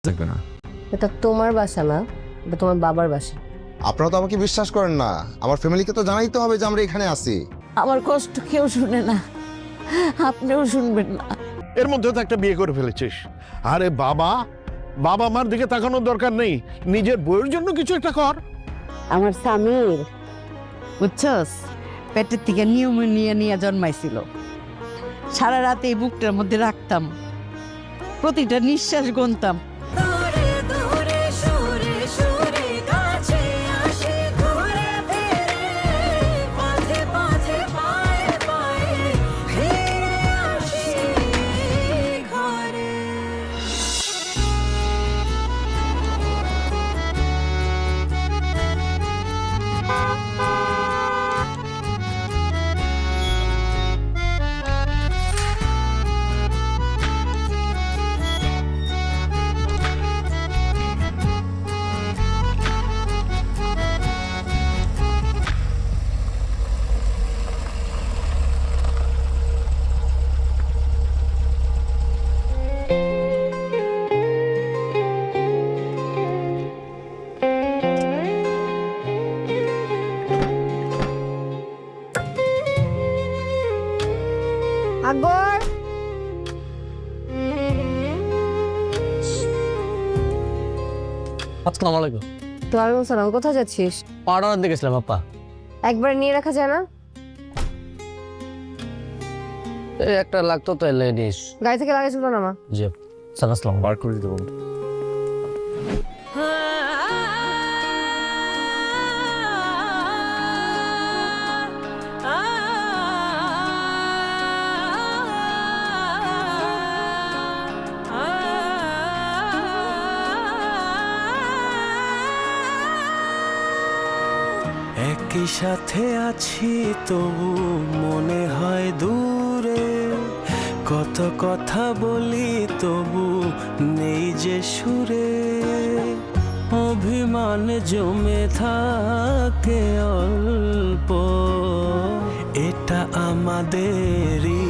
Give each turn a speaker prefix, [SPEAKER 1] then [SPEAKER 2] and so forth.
[SPEAKER 1] থাকবে না।
[SPEAKER 2] এটা তোমার বাসা না, এটা তোমার বাবার বাসা।
[SPEAKER 3] আপনারা তো আমাকে বিশ্বাস করেন না, আমার ফ্যামিলিকে তো জানাইতে হবে যে আমরা এখানে আছি।
[SPEAKER 4] আমার কষ্ট কেউ শুনে না, আপনিও শুনবেন না।
[SPEAKER 5] এর মধ্যে তো একটা বিয়ে করে ফেলেছিস। আরে বাবা, বাবা মার দিকে তাকানোর দরকার নেই, নিজের বউয়ের জন্য কিছু একটা কর।
[SPEAKER 4] আমার স্বামীর বুঝছস পেটের থেকে নিউমোনিয়া নিয়ে জন্মাইছিল। সারা রাতে এই বুকটার মধ্যে রাখতাম, প্রতিটা নিঃশ্বাস গুনতাম।
[SPEAKER 2] আকবর,
[SPEAKER 1] আসসালামু আলাইকুম।
[SPEAKER 2] ওয়ালাইকুম সালাম। কোথায় যাচ্ছিস?
[SPEAKER 1] পাড়ার দিকে গেছিলাম আপা।
[SPEAKER 2] একবার নিয়ে রাখা যায় না?
[SPEAKER 1] এই একটা লাগতো তো লেডিস।
[SPEAKER 2] গাড়ি থেকে লাগেজ গুলো নামা।
[SPEAKER 1] জি স্যার, আসসালামু বার করে দিতে বলুন।
[SPEAKER 6] একই সাথে আছি তবু মনে হয় দূরে, কত কথা বলি তবু নেই যে সুরে, অভিমান জমে থাকে অল্প, এটা আমাদেরই